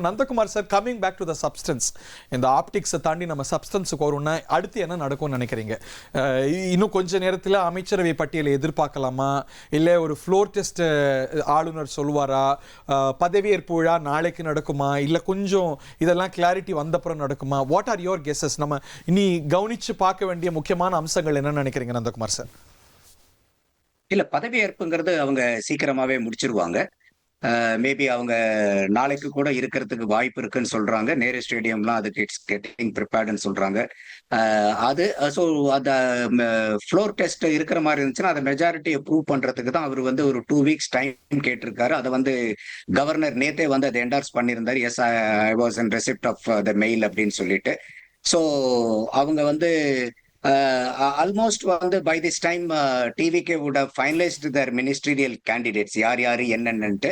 Nandakumar sir, coming back to the substance, இந்த ஆப்டிக்ஸை தாண்டி நம்ம சப்ஸ்டன்ஸுக்கு வரும்னா அடுத்து என்ன நடக்கும்னு நினைக்கிறீங்க? இன்னும் கொஞ்ச நேரத்தில் அமைச்சரவை பட்டியலை எதிர்பார்க்கலாமா, இல்லை ஒரு ஃப்ளோர் டெஸ்ட் ஆளுநர் சொல்லுவாரா, பதவியேற்பு விழா நாளைக்கு நடக்குமா, இல்லை கொஞ்சம் இதெல்லாம் கிளாரிட்டி வந்தப்புறம் நடக்குமா? What are your guesses? நம்ம இனி கவனிச்சு பார்க்க வேண்டிய முக்கியமான அம்சங்கள் என்னன்னு நினைக்கிறீங்க நந்தகுமார் சார்? இல்ல, பதவியேற்புங்கிறது அவங்க சீக்கிரமாவே முடிச்சிருவாங்க. மேபி அவங்க நாளைக்கு கூட இருக்கிறதுக்கு வாய்ப்பு இருக்குன்னு சொல்றாங்க. நேரு ஸ்டேடியம்லாம் அதுக்கு இட்ஸ் கெட்டிங் ப்ரிப்பேர்டுன்னு சொல்றாங்க. அது ஸோ அந்த ஃப்ளோர் டெஸ்ட் இருக்கிற மாதிரி இருந்துச்சுன்னா அதை மெஜாரிட்டியை ப்ரூவ் பண்றதுக்கு தான் அவர் வந்து ஒரு 2 வீக்ஸ் டைம் கேட்டிருக்காரு. அதை வந்து கவர்னர் நேத்தே வந்து அதை என்டார்ஸ் பண்ணியிருந்தாரு. Yes, I was in receipt of the mail அப்படின்னு சொல்லிட்டு. ஸோ அவங்க வந்து ஆல்மோஸ்ட் வந்து by this time TVK would have finalised their ministerial candidates, யார் யாரு என்னென்னட்டு.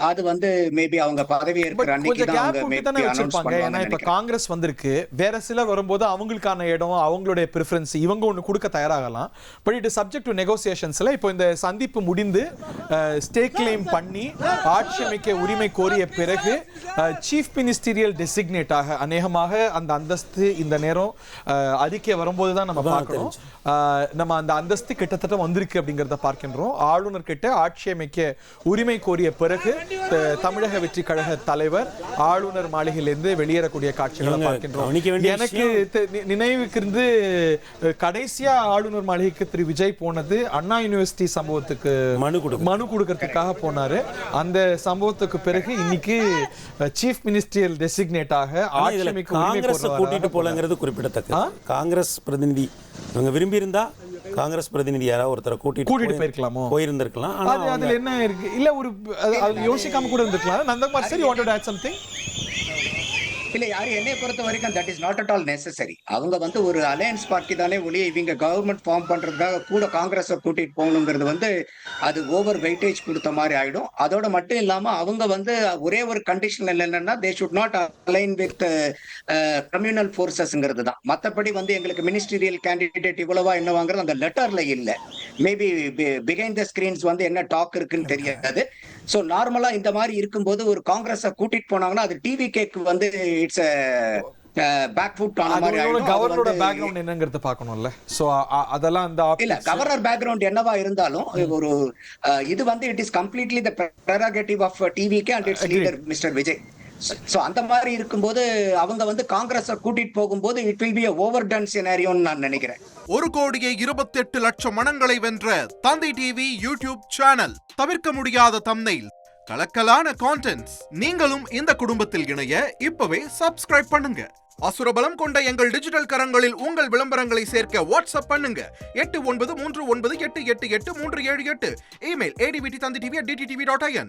அது வந்து மேபி அவங்க பதவி ஏற்கிற அன்னைக்கு தான் அவங்க மேபி அனௌன்ஸ் பண்ணுவாங்க. ஏன்னா இப்ப காங்கிரஸ் வந்திருக்கு, வேற சிலர் வரும்போது அவங்களுக்கான இடம், அவங்களுடைய பிரெஃபரன்ஸ் இவங்க ஒன்று கொடுக்க தயாராகலாம். But it is subject to நெகோசியேஷன்ஸ்ல இப்போ இந்த சந்திப்பு முடிந்து ஸ்டே கிளைம் பண்ணி ஆட்சி அமைக்க உரிமை கோரிய பிறகு சீஃப் மினிஸ்டீரியல் டெசிக்னேட்டாக அநேகமாக அந்த அந்தஸ்து இந்த நேரம் அறிக்கை வரும்போது தான் நம்ம பார்க்கணும். நம்ம அந்த அந்தஸ்து கிட்டத்தட்ட வந்திருக்கு அப்படிங்கிறத பார்க்கின்றோம். ஆளுநர் கிட்ட ஆட்சி அமைக்க உரிமை கோரிய பிறகு தமிழக வெற்றி கழக தலைவர் ஆளுநர் மாளிகையிலிருந்து வெளியேறக்கூடிய காட்சிகளை பார்க்கின்றோம். எனக்கு நினைவுக்கு இருந்து கடைசியா ஆளுநர் மாளிகைக்கு திரு விஜய் போனது அண்ணா யூனிவர்சிட்டி சம்பவத்துக்கு மனு கொடுக்கறதுக்காக போனாரு. அந்த சம்பவத்துக்கு பிறகு இன்னைக்கு சீஃப் மினிஸ்டரியல் டெசிக்னேட்டாக ஆட்சி அமைக்க கூட்டிட்டு போலங்கிறது குறிப்பிடத்தக்க. காங்கிரஸ் பிரதிநிதி இவங்க விரும்பி இருந்தா காங்கிரஸ் பிரதிநிதி யாராவது ஒருத்தரை கூட்டிட்டு போயிருக்கலாமோ, போயிருந்திருக்கலாம். அதுல என்ன இருக்கு? இல்ல ஒரு யோசிக்காம கூட இருந்திருக்கலாம். Nandakumar sir, you want to add something? இல்ல, யாரு என்னை பொறுத்த வரைக்கும் that is not at all necessary. அவங்க வந்து ஒரு அலையன்ஸ் பார்ட்டி தானே ஒழிய இவங்க கவர்மெண்ட் ஃபார்ம் பண்றதுக்காக கூட காங்கிரஸை கூட்டிட்டு போகணுங்கிறது வந்து அது ஓவர் வெயிட்டேஜ் கொடுத்த மாதிரி ஆயிடும். அதோட மட்டும் இல்லாம அவங்க வந்து ஒரே ஒரு கண்டிஷன் என்னன்னா, they should not align with communal ஃபோர்ஸஸ்ங்கிறது தான். மற்றபடி வந்து எங்களுக்கு மினிஸ்டீரியல் கேண்டிடேட் இவ்வளவா என்னவாங்கிறது அந்த லெட்டர்ல இல்ல. மேபி பிஹைண்ட் த ஸ்கிரீன்ஸ் வந்து என்ன டாக் இருக்குன்னு தெரியாது. சோ நார்மலா இந்த மாதிரி இருக்கும்போது ஒரு காங்கிரஸை கூட்டிட்டு போனாங்கன்னா அது டிவிகேக்கு வந்து இட்ஸ் பேக் ஃபுட் ஆன மாதிரி ஆயிடும். கவர்னரோட பேக்ரவுண்ட் என்னங்கிறத பார்க்கணும்ல. சோ அதெல்லாம் அந்த இல்ல, கவர்னர் பேக்ரவுண்ட் என்னவா இருந்தாலும் ஒரு இது வந்து it is completely the prerogative of TVK and its leader mister Vijay. So அந்த மாதிரி இருக்கும்போது அவங்க வந்து காங்கிரஸை கூட்டிட்டு போகும்போது it will be a overdone scenario ன்னு நான் நினைக்கிறேன். 1,28,00,000 மனங்களை வென்ற தந்தி டிவி யூடியூப் சேனல், தவிர்க்க முடியாத தம்ப்நெயில், கலக்கலான கான்டென்ட்ஸ். நீங்களும் இந்த குடும்பத்தில் இணைய இப்பவே சப்ஸ்கிரைப் பண்ணுங்க. அசுரபலம் கொண்ட எங்கள் டிஜிட்டல் கரங்களில் உங்கள் விளம்பரங்களை சேர்க்க வாட்ஸ்அப் பண்ணுங்க. 8939888838. Email advttv@dttv.in.